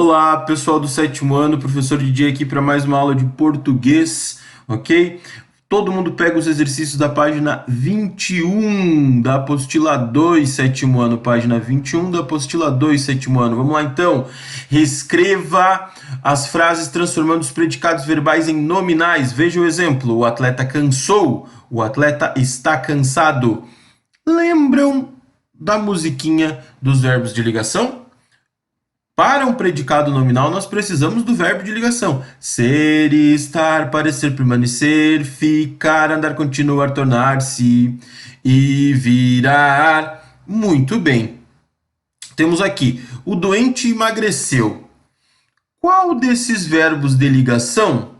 Olá, pessoal do sétimo ano, professor DJ aqui para mais uma aula de português, ok? Todo mundo pega os exercícios da página 21 da apostila 2, sétimo ano, página 21 da apostila 2, sétimo ano. Vamos lá então, reescreva as frases transformando os predicados verbais em nominais. Veja o exemplo, o atleta cansou, o atleta está cansado. Lembram da musiquinha dos verbos de ligação? Para um predicado nominal, nós precisamos do verbo de ligação. Ser, estar, parecer, permanecer, ficar, andar, continuar, tornar-se e virar. Muito bem. Temos aqui, o doente emagreceu. Qual desses verbos de ligação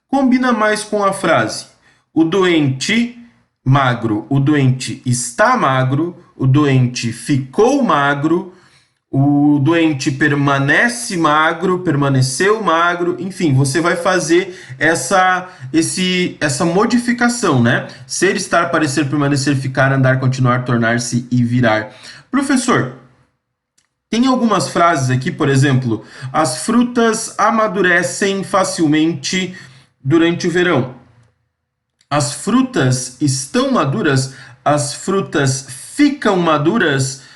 combina mais com a frase? O doente magro, o doente está magro, o doente ficou magro, o doente permanece magro, permaneceu magro, enfim, você vai fazer essa modificação, né? Ser, estar, parecer, permanecer, ficar, andar, continuar, tornar-se e virar. Professor, tem algumas frases aqui, por exemplo, as frutas amadurecem facilmente durante o verão. As frutas estão maduras, as frutas ficam maduras.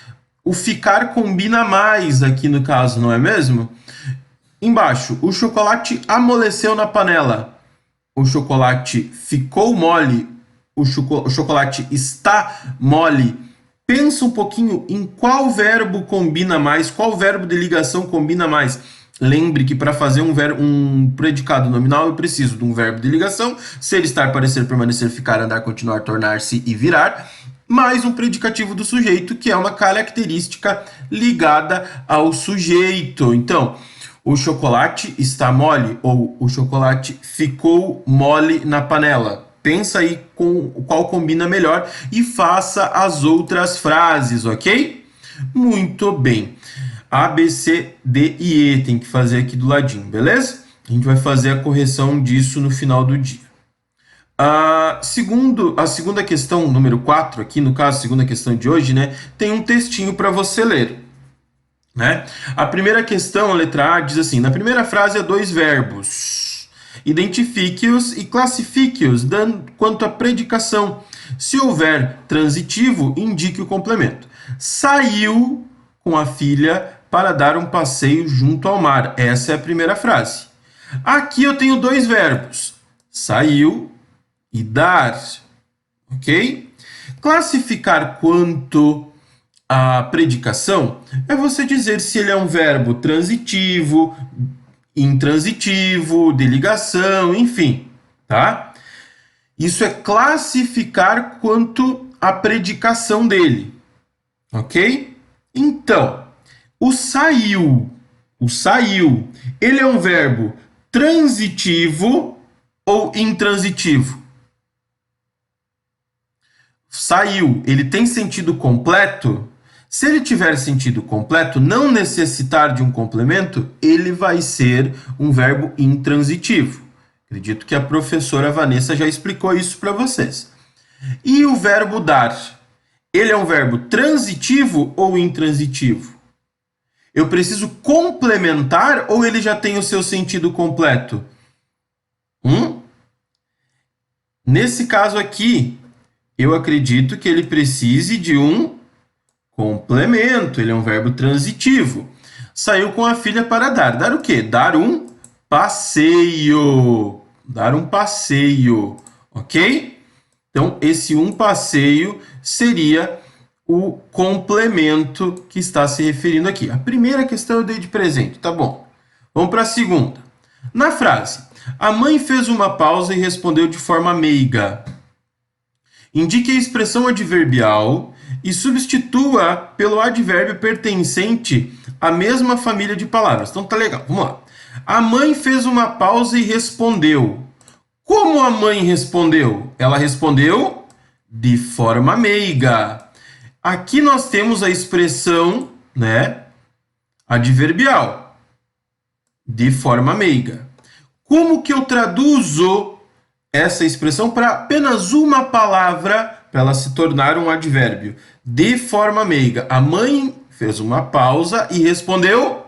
O ficar combina mais aqui no caso, não é mesmo? Embaixo, o chocolate amoleceu na panela. O chocolate ficou mole. O chocolate está mole. Pensa um pouquinho em qual verbo combina mais, qual verbo de ligação combina mais. Lembre que para fazer um predicado nominal eu preciso de um verbo de ligação, ser, estar, parecer, permanecer, ficar, andar, continuar, tornar-se e virar, mais um predicativo do sujeito, que é uma característica ligada ao sujeito. Então, o chocolate está mole ou o chocolate ficou mole na panela. Pensa aí com qual combina melhor e faça as outras frases, ok? Muito bem. A, B, C, D e E tem que fazer aqui do ladinho, beleza? A gente vai fazer a correção disso no final do dia. A segunda questão, número 4, aqui no caso, a segunda questão de hoje, né, tem um textinho para você ler. Né? A primeira questão, a letra A, diz assim, na primeira frase há dois verbos. Identifique-os e classifique-os quanto à predicação. Se houver transitivo, indique o complemento. Saiu com a filha para dar um passeio junto ao mar. Essa é a primeira frase. Aqui eu tenho dois verbos. Saiu e dar, ok? Classificar quanto à predicação é você dizer se ele é um verbo transitivo, intransitivo, de ligação, enfim, tá? Isso é classificar quanto à predicação dele, ok? Então, o saiu, ele é um verbo transitivo ou intransitivo? Saiu, ele tem sentido completo? Se ele tiver sentido completo, não necessitar de um complemento, ele vai ser um verbo intransitivo. Acredito que a professora Vanessa já explicou isso para vocês. E o verbo dar? Ele é um verbo transitivo ou intransitivo? Eu preciso complementar ou ele já tem o seu sentido completo? Nesse caso aqui, eu acredito que ele precise de um complemento. Ele é um verbo transitivo. Saiu com a filha para dar. Dar o quê? Dar um passeio. Dar um passeio, ok? Então, esse um passeio seria o complemento que está se referindo aqui. A primeira questão eu dei de presente, tá bom. Vamos para a segunda. Na frase, a mãe fez uma pausa e respondeu de forma meiga. Indique a expressão adverbial e substitua pelo advérbio pertencente à mesma família de palavras. Então tá legal, vamos lá. A mãe fez uma pausa e respondeu. Como a mãe respondeu? Ela respondeu de forma meiga. Aqui nós temos a expressão, né, adverbial, de forma meiga. Como que eu traduzo essa expressão para apenas uma palavra, para ela se tornar um advérbio? De forma meiga. A mãe fez uma pausa e respondeu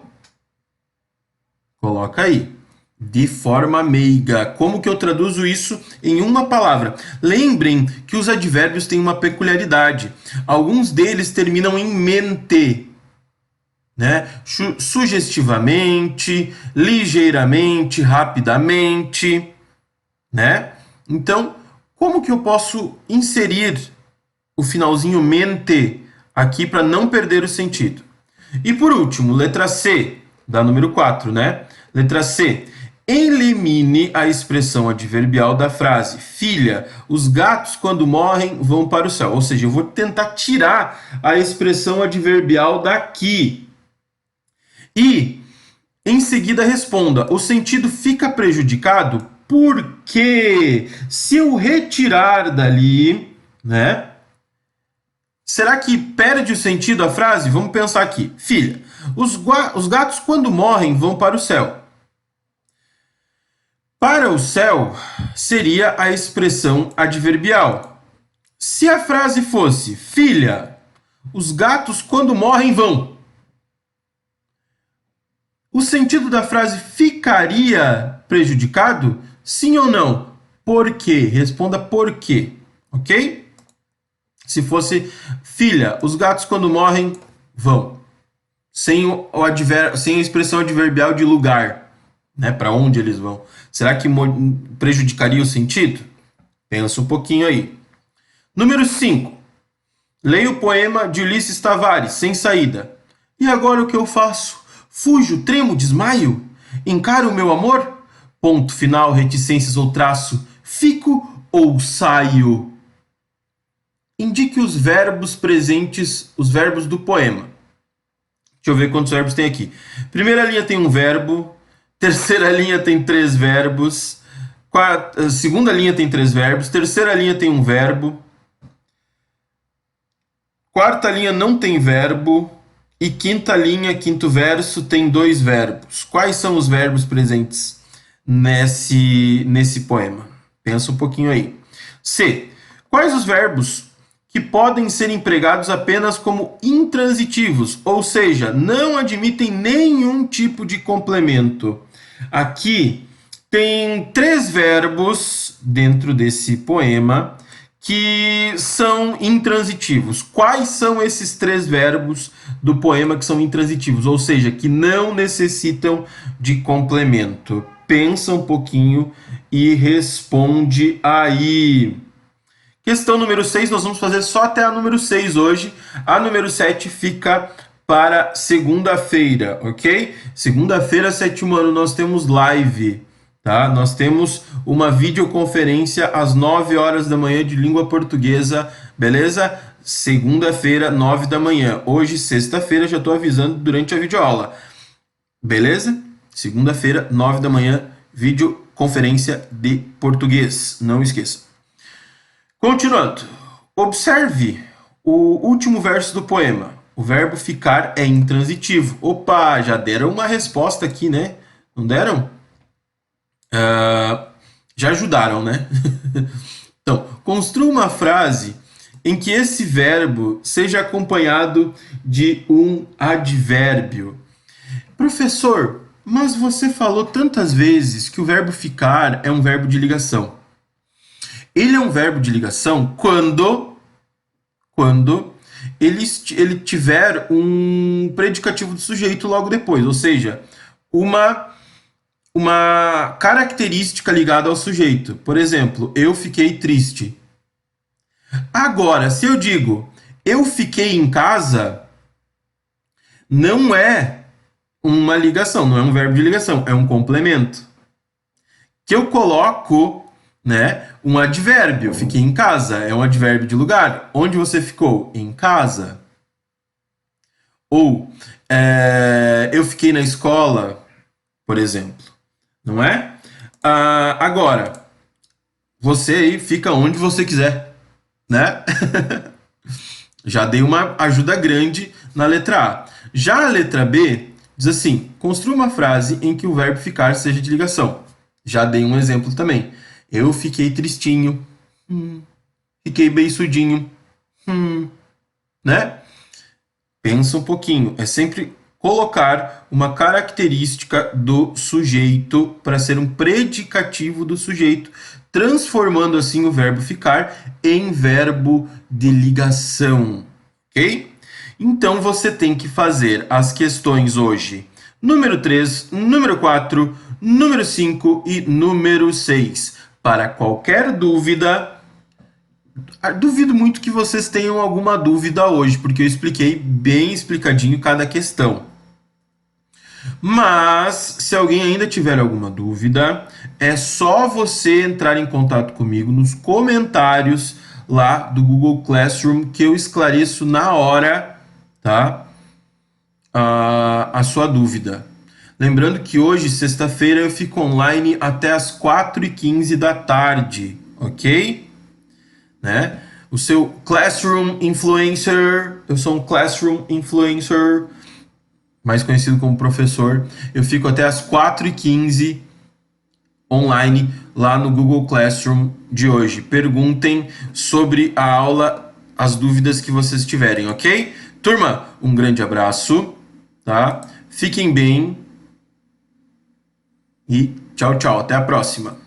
Coloca aí. De forma meiga. Como que eu traduzo isso em uma palavra? Lembrem que os advérbios têm uma peculiaridade. Alguns deles terminam em mente, né? Sugestivamente, ligeiramente, rapidamente, né? Então, como que eu posso inserir o finalzinho mente aqui para não perder o sentido? E por último, letra C, da número 4, né? Letra C. Elimine a expressão adverbial da frase: filha, os gatos quando morrem vão para o céu. Ou seja, eu vou tentar tirar a expressão adverbial daqui. E em seguida responda: o sentido fica prejudicado porque se eu retirar dali, né? Será que perde o sentido a frase? Vamos pensar aqui. Filha, os gatos quando morrem vão para o céu. Para o céu seria a expressão adverbial. Se a frase fosse: filha, os gatos quando morrem vão. O sentido da frase ficaria prejudicado? Sim ou não? Por quê? Responda por quê, ok? Se fosse: filha, os gatos quando morrem vão. Sem a expressão adverbial de lugar, né? Para onde eles vão. Será que prejudicaria o sentido? Pensa um pouquinho aí. Número 5. Leia o poema de Ulisses Tavares, Sem Saída. E agora o que eu faço? Fujo, tremo, desmaio? Encaro o meu amor? Ponto final, reticências ou traço. Fico ou saio? Indique os verbos presentes, os verbos do poema. Deixa eu ver quantos verbos tem aqui. Primeira linha tem um verbo. Terceira linha tem 3 verbos. Segunda linha tem 3 verbos. Terceira linha tem um verbo. Quarta linha não tem verbo. E quinta linha, quinto verso, tem 2 verbos. Quais são os verbos presentes nesse poema? Pensa um pouquinho aí. C. Quais os verbos que podem ser empregados apenas como intransitivos, ou seja, não admitem nenhum tipo de complemento? Aqui tem 3 verbos dentro desse poema que são intransitivos. Quais são esses 3 verbos do poema que são intransitivos, ou seja, que não necessitam de complemento? Pensa um pouquinho e responde aí. Questão número 6, nós vamos fazer só até a número 6 hoje. A número 7 fica para segunda-feira, ok? Segunda-feira, 7º ano, nós temos live, tá? Nós temos uma videoconferência às 9 horas da manhã de língua portuguesa, beleza? Segunda-feira, 9 da manhã. Hoje, sexta-feira, já estou avisando durante a videoaula, beleza? Segunda-feira, 9 da manhã, videoconferência de português, não esqueça. Continuando, observe o último verso do poema. O verbo ficar é intransitivo. Opa, já deram uma resposta aqui, né? Não deram? Já ajudaram, né? Então, construa uma frase em que esse verbo seja acompanhado de um advérbio. Professor, mas você falou tantas vezes que o verbo ficar é um verbo de ligação. Ele é um verbo de ligação quando ele tiver um predicativo do sujeito logo depois, ou seja, uma característica ligada ao sujeito. Por exemplo, eu fiquei triste. Agora, se eu digo eu fiquei em casa, não é uma ligação, não é um verbo de ligação, é um complemento. Que eu coloco, né, um advérbio. Fiquei em casa é um advérbio de lugar. Onde você ficou? Em casa. Ou eu fiquei na escola, por exemplo. Não é? Agora, você aí fica onde você quiser, né? Já dei uma ajuda grande na letra A. Já a letra B diz assim: construa uma frase em que o verbo ficar seja de ligação. Já dei um exemplo também. Eu fiquei tristinho. Fiquei beiçudinho. Né? Pensa um pouquinho. É sempre colocar uma característica do sujeito para ser um predicativo do sujeito, transformando assim o verbo ficar em verbo de ligação, ok? Então você tem que fazer as questões hoje, número 3, número 4, número 5 e número 6. Para qualquer dúvida, duvido muito que vocês tenham alguma dúvida hoje, porque eu expliquei bem explicadinho cada questão. Mas, se alguém ainda tiver alguma dúvida, é só você entrar em contato comigo nos comentários lá do Google Classroom, que eu esclareço na hora, tá? A sua dúvida. Lembrando que hoje, sexta-feira, eu fico online até as 4h15 da tarde, ok? Né? O seu Classroom Influencer, eu sou um Classroom Influencer, mais conhecido como professor. Eu fico até as 4h15 online lá no Google Classroom de hoje. Perguntem sobre a aula, as dúvidas que vocês tiverem, ok? Turma, um grande abraço, tá? Fiquem bem e tchau, tchau. Até a próxima.